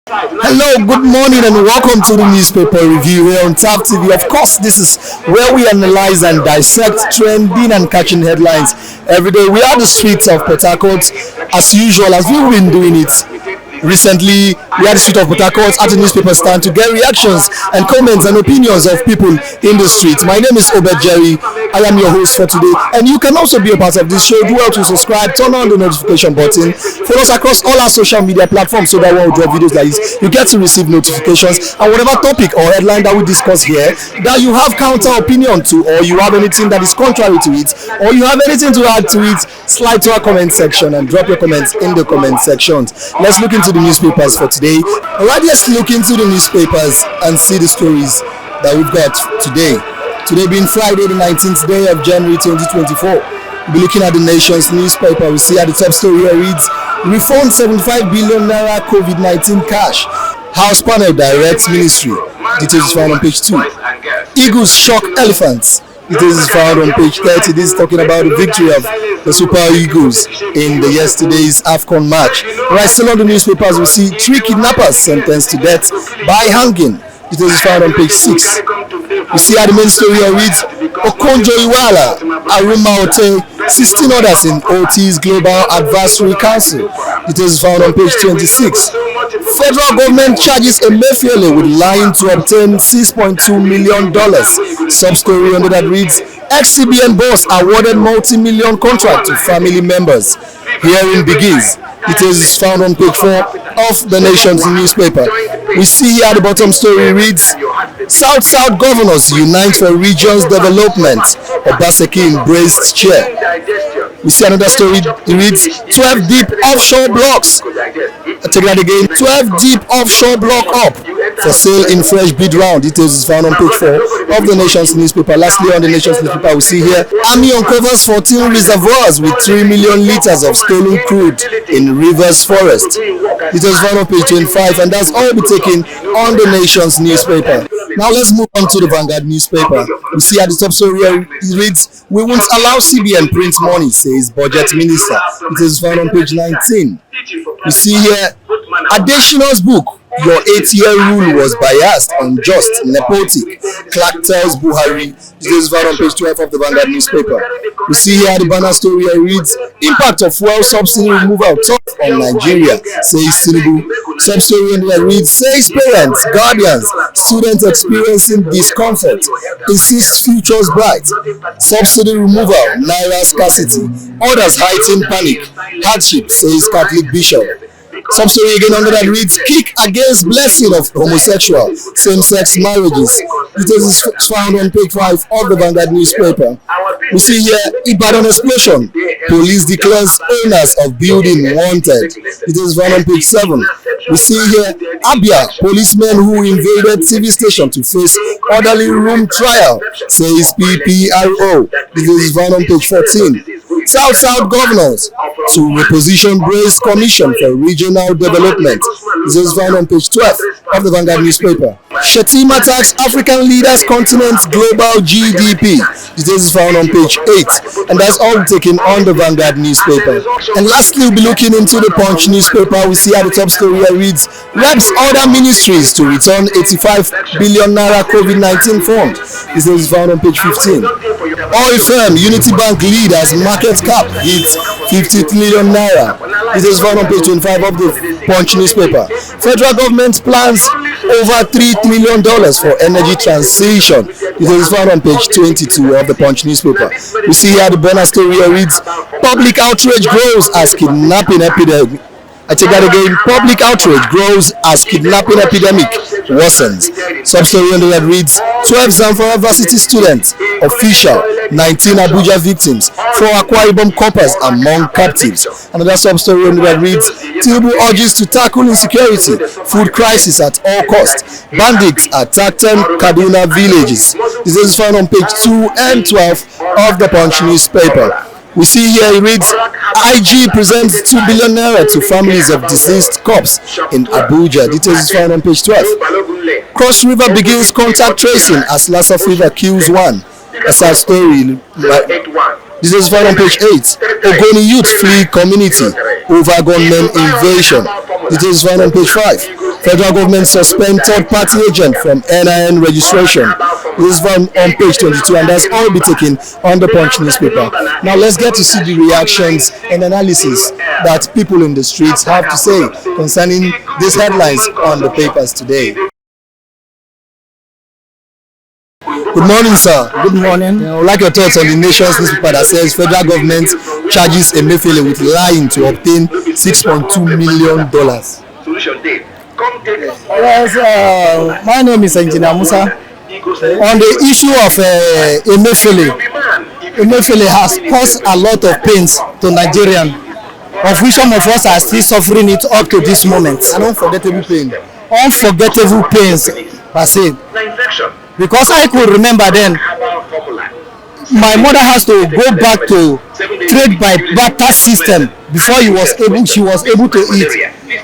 Hello, good morning, and welcome to the newspaper review here on TAP TV. Of course, this is where we analyze and dissect trending and catching headlines every day. We are the streets of Port Harcourt, as usual, as we've been doing it. Recently, we had the street of Port Harcourt at the newspaper stand to get reactions and comments and opinions of people in the street. My name is Obed Jerry. I am your host for today, and you can also be a part of this show. Do well to subscribe, turn on the notification button, follow us across all our social media platforms so that when we drop videos like this, you get to receive notifications. And whatever topic or headline that we discuss here, that you have counter opinion to, or you have anything that is contrary to it, or you have anything to add to it, slide to our comment section and drop your comments in the comment sections. Let's look into the newspapers for today. Alright, let's look into the newspapers and see the stories that we've got today. Today being Friday, the 19th day of January 2024. We'll be looking at the Nation's newspaper. We see at the top story here reads, refund 75 billion naira COVID-19 cash. House panel directs ministry. Details is found on page 2. Eagles shock elephants. Details is found on page 30. This is talking about the victory of the Super Eagles in the yesterday's AFCON match. Right, still on the newspapers, we see 3 kidnappers sentenced to death by hanging. Details is found on page 6. We see at the main story here reads, Okonjo-Iweala, Aruma Ote, 16 others in OT's Global Advisory Council. Details is found on page 26. Federal government charges Emefiele with lying to obtain $6.2 million. Sub-story under that reads, ex-CBN boss awarded multi-million contract to family members. Hearing begins. Details is found on page 4 of the Nation's newspaper. We see here at the bottom story reads, South governors unite for region's development. Obaseki embraced chair. We see another story, it reads, 12 deep offshore blocks. I take that again, 12 deep offshore block up for sale in fresh bid round. Details is found on page 4 of the Nation's newspaper. Lastly, on the Nation's newspaper, we see here, Army uncovers 14 reservoirs with 3 million liters of stolen crude in Rivers Forest. Details found on page 25, and that's all we'll be taking on the Nation's newspaper. Now let's move on to the Vanguard newspaper. We see at the top story here, it reads, we won't allow CBN print money, says budget minister. It is found on page 19. We see here, Adesina's book, your 8-year rule was biased, unjust, nepotic. Clark tells Buhari. This is found on page 12 of the Vanguard newspaper. We see here the banner story here reads, impact of fuel subsidy removal tough on Nigeria, says Tinubu. Sub-story here reads, says parents, guardians, students experiencing discomfort, insists futures bright. Subsidy removal, naira scarcity, others heighten panic, hardship, says Catholic bishop. Some story again under that reads, kick against blessing of homosexual same-sex marriages. Details is found on page 5 of the Vanguard newspaper. We see here, Ibadan explosion. Police declares owners of building wanted. Details found on page 7. We see here, Abia, policemen who invaded TV station to face orderly room trial, says PPRO. Details is found on page 14. South governors to reposition Brace Commission for Regional Development. This is found on page 12 of the Vanguard newspaper. Shetima tax African leaders continent's global GDP. This is found on page 8. And that's all taken on the Vanguard newspaper. And lastly, we'll be looking into the Punch newspaper. We see at the top story here reads, reps order ministries to return 85 billion naira COVID-19 fund. This is found on page 15. Oil firm Unity Bank lead as market cap hits 50 trillion naira. This is found on page 25 of the Punch newspaper. Federal government plans over $3 trillion for energy transition. This is found on page 22 of the Punch newspaper. We see here the banner story here reads, public outrage grows as kidnapping epidemic. I take that again. Public outrage grows as kidnapping epidemic worsens. Sub-story under that reads, 12 Zamfara Varsity students, official, 19 Abuja victims, 4 Akwa Ibom coppers among captives. Another sub-story under that reads, Tinubu urges to tackle insecurity, food crisis at all costs. Bandits attack 10 Kaduna villages. This is found on page 2 and 12 of the Punch newspaper. We see here it reads, IG presents 2 billion naira to families of deceased cops in Abuja. Details is found on page 12. Cross River begins contact tracing as Lassa fever kills one. A sad story. This is found on page 8. Ogoni youth flee community over gunmen invasion. This is found on page 5. Federal government suspend third-party agent from NIN registration. This is on page 22, and that's all be taken on the Punch newspaper. Now let's get to see the reactions and analysis that people in the streets have to say concerning these headlines on the papers today. Good morning, sir. Good morning. I would like your thoughts on the nation's newspaper that says federal government charges Emefiele with lying to obtain $6.2 million. Yes, my name is Engineer Musa. On the issue of Emefiele has caused a lot of pains to Nigerians, of which some of us are still suffering it up to this moment. An unforgettable pain. Unforgettable pains, per se. Because I could remember then, my mother has to go back to trade by barter system before she was able to eat.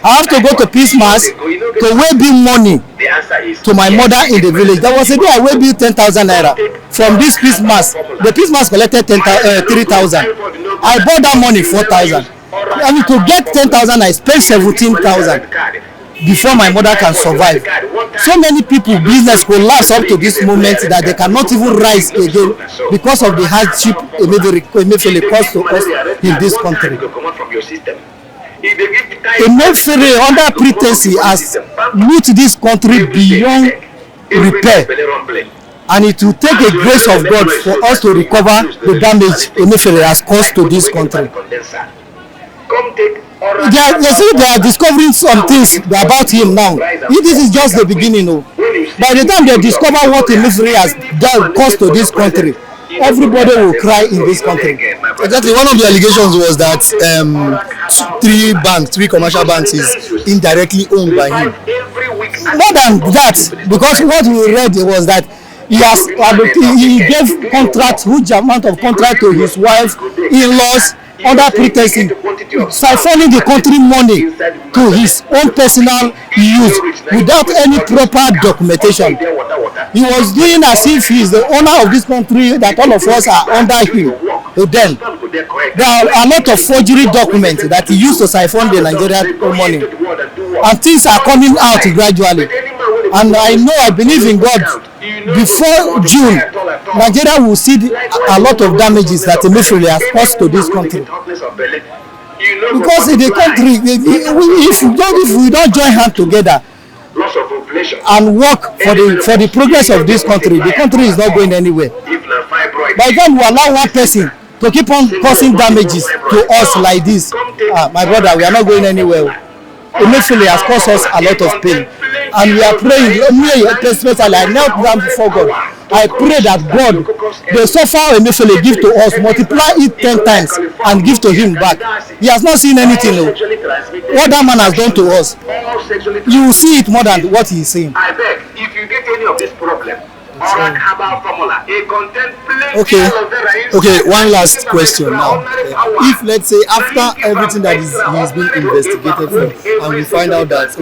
I have to go to Peace Mass to weigh bill money to my mother in the village. There was a day I weigh bill 10,000 naira from this Peace Mass. The Peace Mass collected 3,000. I bought that money 4,000. I mean, to get 10,000, I spent 17,000 before my mother can survive. So many people, business collapse up to this moment that they cannot even rise again because of the hardship Emefiele caused to us in this country. Emefiele, under pretense, has moved this country beyond repair, and it will take a grace of God for us to recover the damage Emefiele has caused to this country. They are discovering some things about him now. This is just the beginning. By the time they discover what Emefiele has done caused to this country, everybody will cry in this country. Exactly. One of the allegations was that three commercial banks is indirectly owned by him. More than that, because what we read was that he gave contract, huge amount of contract to his wife, in-laws, under pretext siphoning the country money to his own personal use without any proper documentation. He was doing as if he is the owner of this country, that all of us are under him. Then there are a lot of forgery documents that he used to siphon the Nigerian money, and things are coming out gradually. And I believe in God. Before June, Nigeria will see a lot of damages that Emefiele has caused to this country. Because in the country, if we don't join hands together and work for the progress of this country, the country is not going anywhere. By God, we allow one person to keep on causing damages to us like this. My brother, we are not going anywhere. Emefiele has caused us a lot of pain, and we are praying. Especially, I knelt down before God. I pray that God, the suffer Emefiele give to us, multiply it 10 times and give to him back. He has not seen anything. What that man has done to us, you will see it more than what he is saying. I beg, if you get any of this problem, Okay, one last question now. If, let's say, after everything that he's been investigated for, and we find out that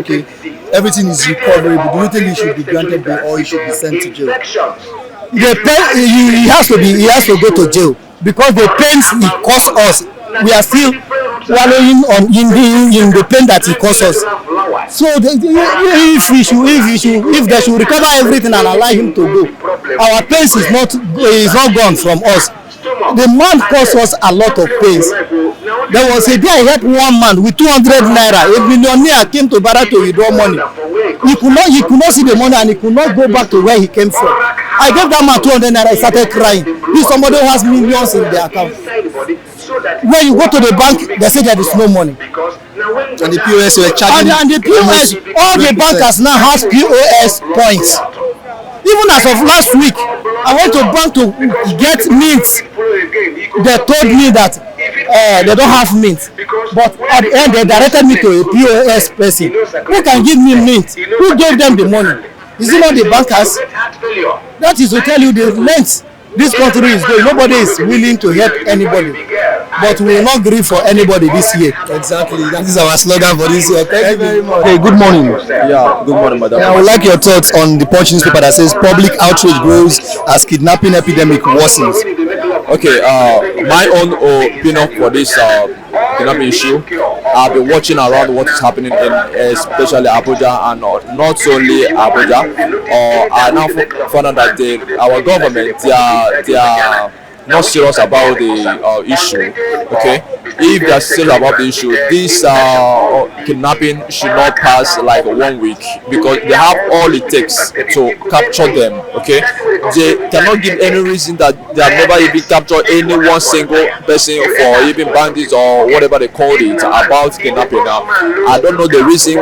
everything is recoverable, do you think he should be granted bail or he should be sent to jail? He has to go to jail, because the pains he caused us, we are still wallowing in the pain that he caused us. So if they should recover everything and allow him to go, our pains is not gone from us. The man caused us a lot of pains. There was a day I helped one man with 200 naira. A millionaire came to Barra to withdraw money. He could not see the money, and he could not go back to where he came from. I gave that man 200 naira. He started crying. This somebody who has millions in their account. When you go to the bank, they say there is no money. And the POS were charging. And the POS, all the bankers now has POS points. Even as of last week, I went to bank to get mint. They told me that they don't have mint. But at the end, they directed me to a POS person. Who can give me mint? Who gave them the money? Is it not the bankers? That is to tell you the length this country is going. Nobody is willing to help anybody. But we will not grieve for anybody this year. Exactly. That is our slogan for this year. Thank you very much. Hey, good morning. Yeah, good morning, madam. I would like your thoughts on the Punch newspaper that says public outrage grows as kidnapping epidemic worsens. Okay, my own opinion for this kidnapping issue. I've been watching around what is happening in especially Abuja and not only Abuja. I now found out that our government they are not serious about the issue. Okay, if they are serious about the issue, this kidnapping should not pass like 1 week because they have all it takes to capture them. Okay, they cannot give any reason that they have never even captured any one single person for even bandits or whatever they called it about kidnapping. Now, I don't know the reason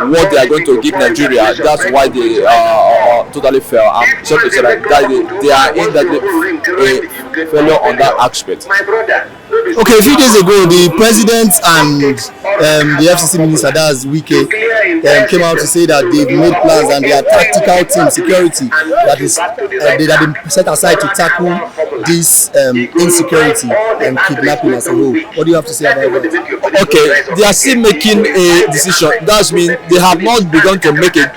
what they are going to give Nigeria. That's why they totally fail. I'm sorry to say that they are in that failure on that aspect. Okay, a few days ago, the president and the FCC minister, that's Wike, came out to say that they've made plans and their tactical team, security, that they have been set aside to tackle this insecurity and kidnapping as a whole. What do you have to say about that? Okay, they are still making a decision. That means they have not begun to make a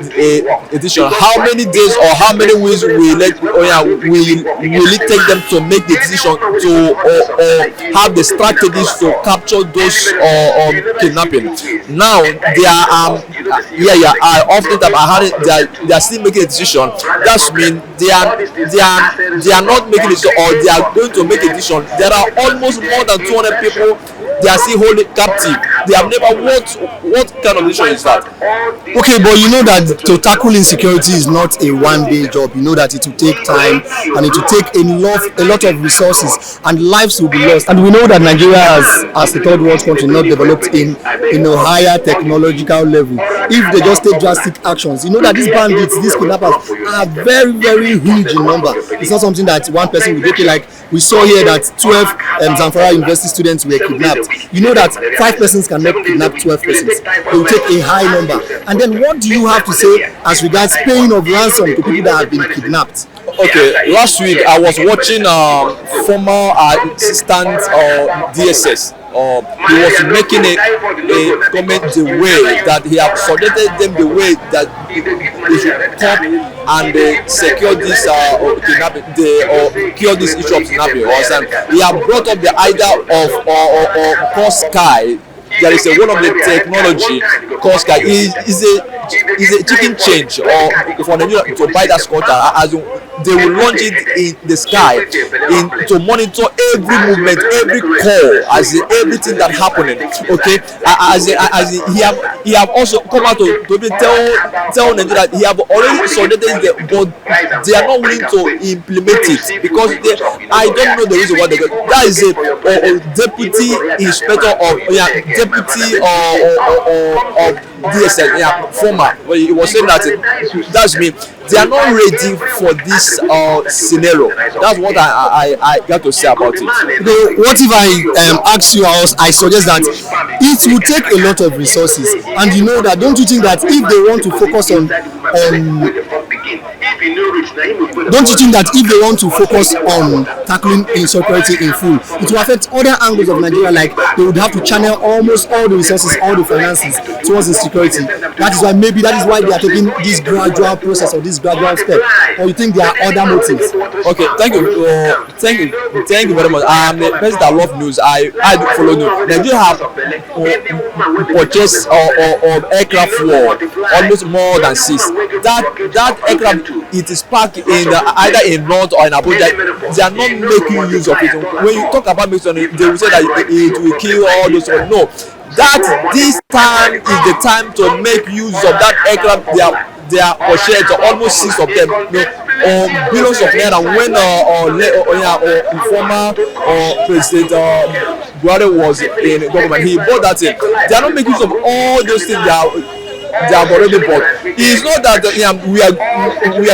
decision. How many days or how many weeks will it take them to make the decision to have the strategies to capture those kidnapping? Now they are I often I had they are still making a decision. That means they are not making a decision, or they are going to make a decision. There are almost more than 200 people they are still holding captive. They have never what kind of decision is that? Okay, but you know that to tackle insecurity is not a one-day job. You know that it will take time and it will take a lot of resources and lives will be lost. And we know that Nigeria as a third world country not developed in a higher technological level. If they just take drastic actions, you know that these bandits, these kidnappers are very, very huge in number. It's not something that one person will get. Like we saw here that 12 Zamfara University students were kidnapped. You know that 5 persons cannot kidnap 12 persons. They will take a high number. And then what do you have to say as regards paying of ransom to people that have been kidnapped? Okay, last week I was watching former assistant DSS. He was making a comment the way that he have suggested them the way that they should come and secure this kidnapping, cure this issue of kidnapping. He have brought up the idea of Cross Sky. There is one of the technology Cross Sky is a chicken change or for Nigeria to buy that sculpture as they will launch it in the sky to monitor every movement, every call, as in everything that happening. Okay, as he have also come out to tell Nigeria that he have already suggested it, but they are not willing to implement it because I don't know the reason why they got. That is a deputy inspector of deputy of DSS, former. Well, he was saying that that's me. They are not ready for this scenario. That's what I got to say about it. What if I ask you, I suggest that it will take a lot of resources, and you know that, don't you think that if they want to focus on don't you think that if they want to focus on tackling insecurity in full, it will affect other angles of Nigeria, like they would have to channel almost all the resources, all the finances towards insecurity? That is why they are taking this gradual process or this gradual step. Or you think there are other motives? Okay, thank you very much. I am the person that love news. I do follow news. Nigeria have purchased aircraft war almost more than 6. That aircraft, it is parked in either in North or in Abuja. They are not making use of it. When you talk about mixing, they will say that it will kill all those. No, that this time is the time to make use of that aircraft. They are purchased, almost 6 of them. Billions of naira. When former President Buhari was in government, he bought that thing. They are not making use of all those things they have already bought. It's not that we are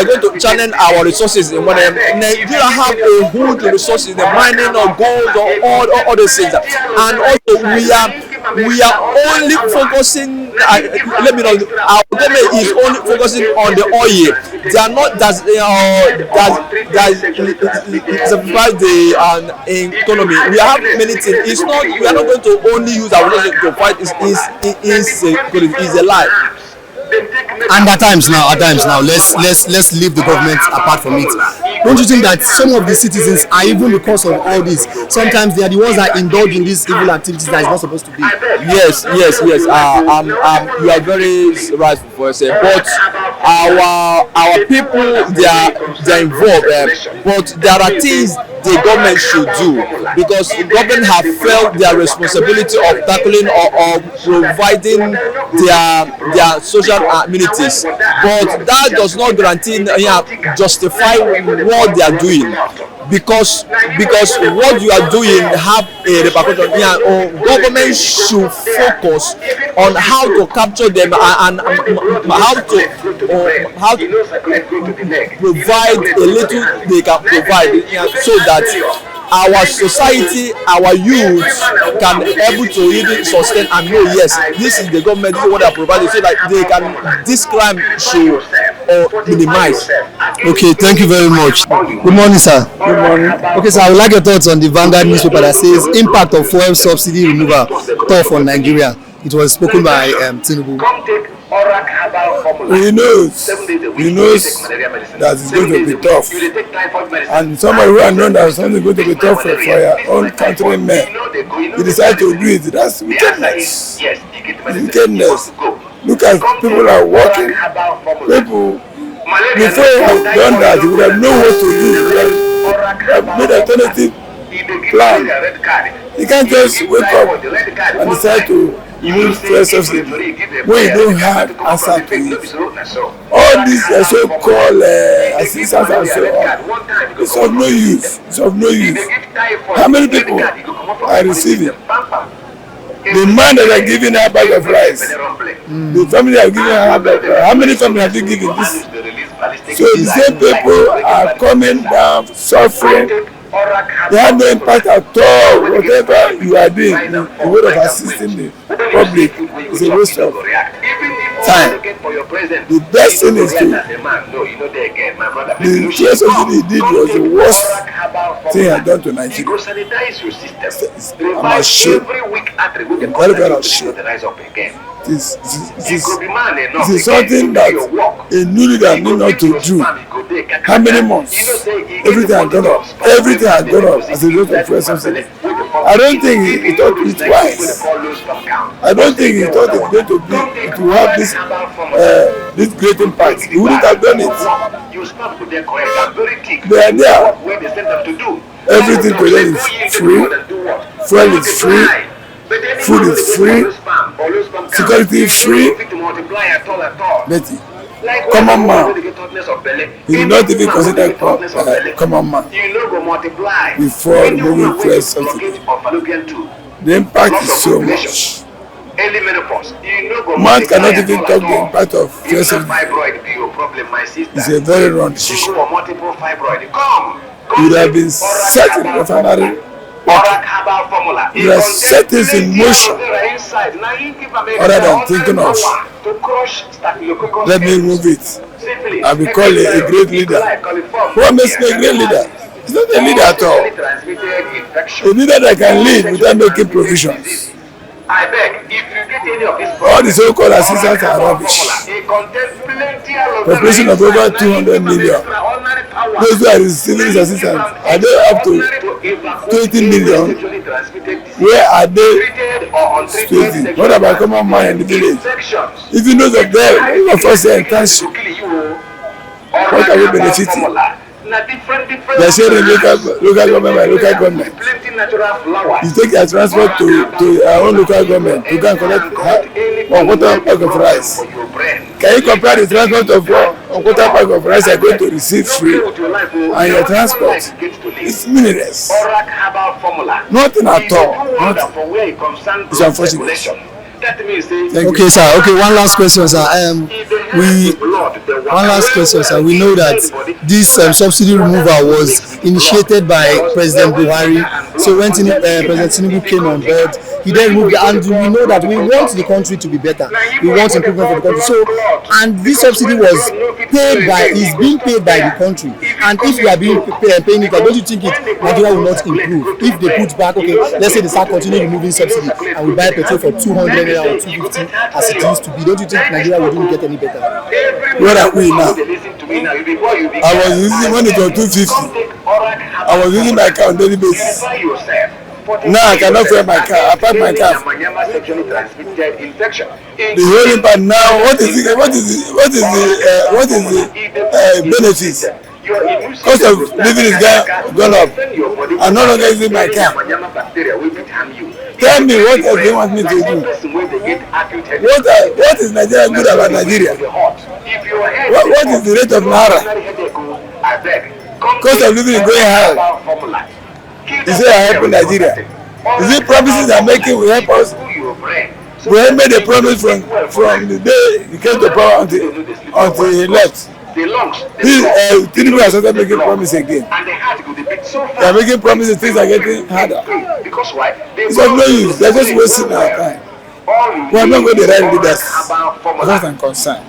going to channel our resources in one. Nigeria have a huge resources in the mining of gold or all those things, and also we are only focusing. Let me know. Our government is only focusing on the oil. They are not supply the economy. We have many things. It's not. We are not going to only use our resources to fight. It's a lie. And at times now, let's leave the government apart from it. don't you think that some of the citizens are even the cause of all this? Sometimes they are the ones that indulge in these evil activities that is not supposed to be. Yes. You are very right for us, but our people they are involved, but there are things the government should do, because the government have felt their responsibility of tackling or providing their social amenities, but that does not guarantee justify what they are doing, because what you are doing have a repercussion. Government should focus on how to capture them and how to provide a little they can provide, so that our society, our youth can able to even sustain and know, yes, this is the government, this is what they are providing, so that they can, this crime should minimize. Okay, thank you very much. Good morning, sir. Good morning. Okay, sir, I would like your thoughts on the Vanguard newspaper that says impact of fuel subsidy removal tough on Nigeria. It was spoken by Tinubu. He knows that it's going to be tough, and somebody who has known that something is going to be tough for your own countrymen, he decided to do it. That's wickedness. Wickedness. Look at people are working. People, before you have done that, you would have known what to do. You would have made an alternative plan. You can't just wake up and decide to use fuel subsidy when you don't have answer to it. All these so-called assistance and so on, it's of no use. It's of no use. How many people are receiving? The man that are giving a bag of rice, the family are giving a bag of rice. How many families have you given this? So the same people are coming down, suffering. They have no impact at all. Whatever you are doing, the way of assisting the public is a waste of time. The best thing is to, the fuel subsidy he did was the worst thing he had done to Nigeria. I'm ashamed. I'm very, very ashamed. This is something that a new leader need not to do. How many months? Everything had gone up. Everything had gone up as a result of fuel subsidy. I don't think he thought it twice. I don't think he thought it's going to have this great impact. He wouldn't have done it. They are there. Everything to them is free. Fuel is free. Food is free. Security is free. But common man, he did not even consider common man before removing fuel subsidy. The impact is so much. Man cannot even talk the impact of fuel subsidy. It's a very wrong decision. You would have been set in refinery. There are set things in motion other than thinking of, let me move it. I will call a great leader. What makes me a great leader? It's not a leader at all. A leader that can lead without making provisions. All the so-called assistants are rubbish. Population of over 200 million. Those who are receiving this assistance, are they up to 20 million? Where are they staying? What about common man in the village? If you know of them, of course they are in township. What are we benefiting? They are sharing local government by local government. You take your transport to our own local government to go and collect 1 quarter bag of rice. Can you compare the transport of 1 quarter bag of rice you are going to receive free and your transport? It's meaningless. Nothing at all. Nothing. It's unfortunate. Okay, sir. Okay, one last question, sir. We know that this subsidy removal was initiated by President Buhari. So when President Tinubu came on board, he then removed it, and we know that we want the country to be better. We want improvement for the country. So, and this subsidy is being paid by the country. And if we are paying it, don't you think Nigeria will not improve? If they put back, okay, let's say they start continuing removing subsidy and we buy petrol for 200 naira or 250 as it used to be, don't you think Nigeria will not get any better? Where are we now? I was using when it was 250. I was using my car on daily basis. Now I cannot fuel my car. I park my car. The whole impact now. What is the benefits? Cost of living is gone up. I'm no longer using my car. Tell me what else they want me to do. What is Nigeria good about Nigeria? What is the rate of Naira? Cost of living is going high. Is it helping Nigeria? Is it promises they're making will help us? We have made a promise from the day he came to power until he left. Tinubu has started making promises again. They are making promises, things are getting harder. It's of no use. They're just wasting our time. We are not going to right leaders as far as I'm concerned.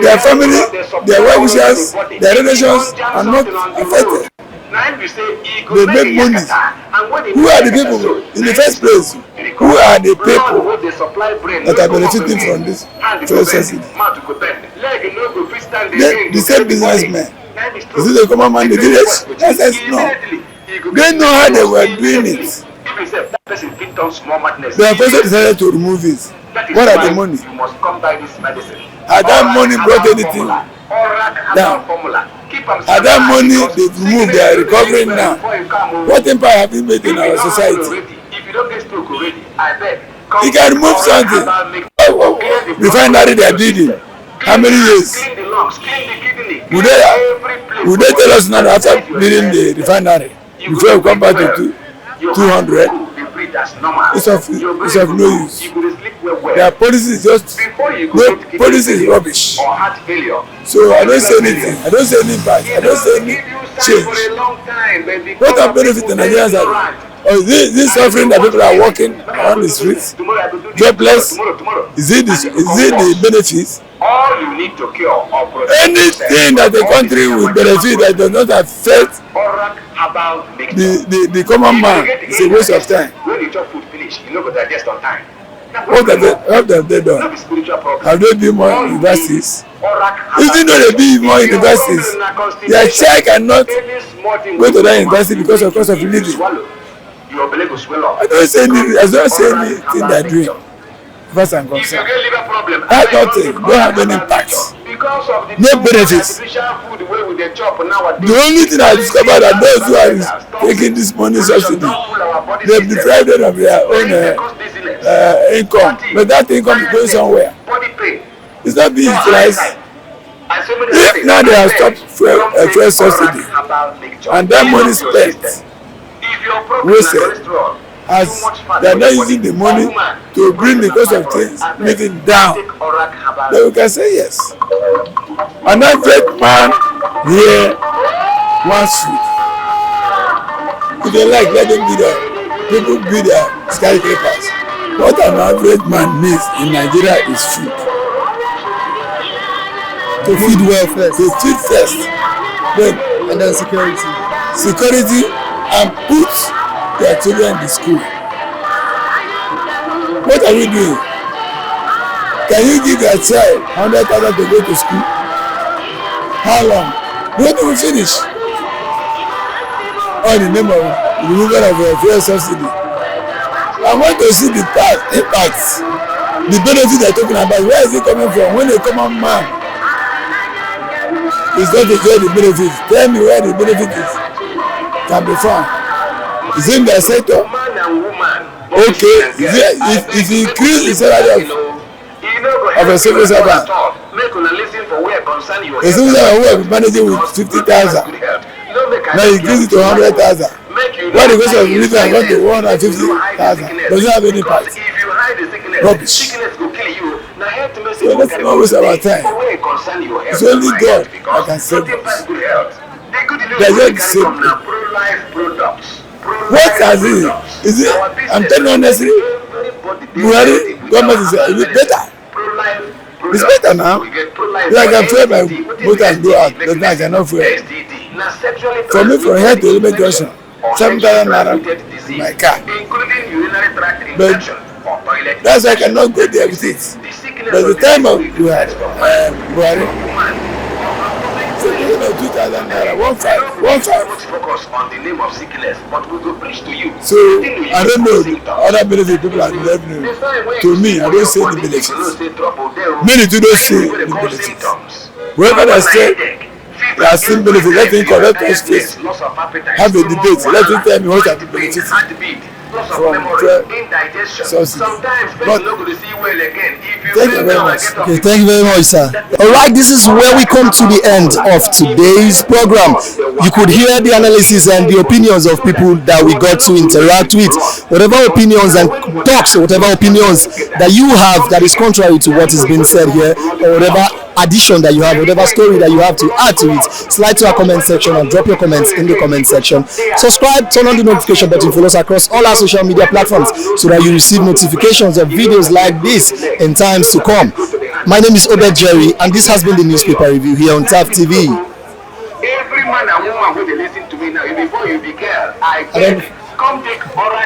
Their family, their well-wishers, their relations are not affected. They make money. Who are the people in the first place? Who are the people that are benefiting from this subsidy? The same businessmen. Is it the common man in the village? Yes, no. They know how they were doing it. They have also decided to remove it. What are the money? Had that money brought anything down? Had that money they removed, they are recovering now. What impact have you made in our society? You can remove something. Refinery they are building. How many years? Would they tell us now after building the refinery before we come back to 200? It's of no use. Their policy is just policy is rubbish. So I don't say anything. I don't say any impact. I don't say any change. What are benefit the Nigerians are? Or this suffering that people are walking on the streets, jobless? Is it the benefits? Anything that the country will benefit that does not affect the common man is a waste of time. What have they done? Have they built more universities? Even though they build more universities, their child cannot go to that university because of cost of living. I don't say anything they're doing. First and concerned. That nothing, don't have any impact. No benefits. The only thing I discovered that those who are taking this money subsidy, they've deprived them of their own income. But that income is going somewhere. It's not being utilized. If now they have stopped fuel subsidy and that money spent, wasted, as they are not using the money to bring the cost of things living down, then we can say yes. An average man here wants food. If they like, let them be there. People be their skyscrapers. What an average man needs in Nigeria is food. To feed well first. To feed first. And then security. Security and put their children in school. What are we doing? Can you give your child 100,000 to go to school? How long? When do we finish? All in the name of removal of fuel subsidy. I want to see the impacts, the benefits they're talking about. Where is it coming from? When a common man is not enjoying the benefits, tell me where the benefit can be found. Is it in their sector? Okay, if you increase the salary of a civil servant, a civil servant who will be managing with 50,000, now you increase it to 100,000. Why the cost of living has gone to 150,000? Does it have any impact? Rubbish. So let's not waste our time. It's only God that can save us. They are just the same. What has it? Is it? I'm telling you honestly, Buhari government is better. It's better now. I can fuel my motor and go out, but now I cannot fuel. For me, from here to Eleme Junction, 7,000 naira in my car. But that's why I cannot go there with it. But the time of Buhari, so 2,000 naira, 1,500. Focus on the name of sickness, but we will preach to you. So I don't know other benefits people are revenue. To me, I don't see the benefits. Many do not see the benefits. Whoever has said there are still benefits, let him correct us face. Have a debate. Let him tell me what are the benefits from Subsidy. But thank you very much. Okay, thank you very much, sir. All right, this is where we come to the end of today's program. You could hear the analysis and the opinions of people that we got to interact with. Whatever opinions and talks, whatever opinions that you have that is contrary to what is being said here, or whatever addition that you have, whatever story that you have to add to it, slide to our comment section and drop your comments in the comment section. Subscribe, turn on the notification button, follow us across all our social media platforms so that you receive notifications of videos like this in times to come. My name is Obed Jerry, and this has been the newspaper review here on TAF TV. Every man and woman who they listen to me now, before you be girl, I beg, come take oral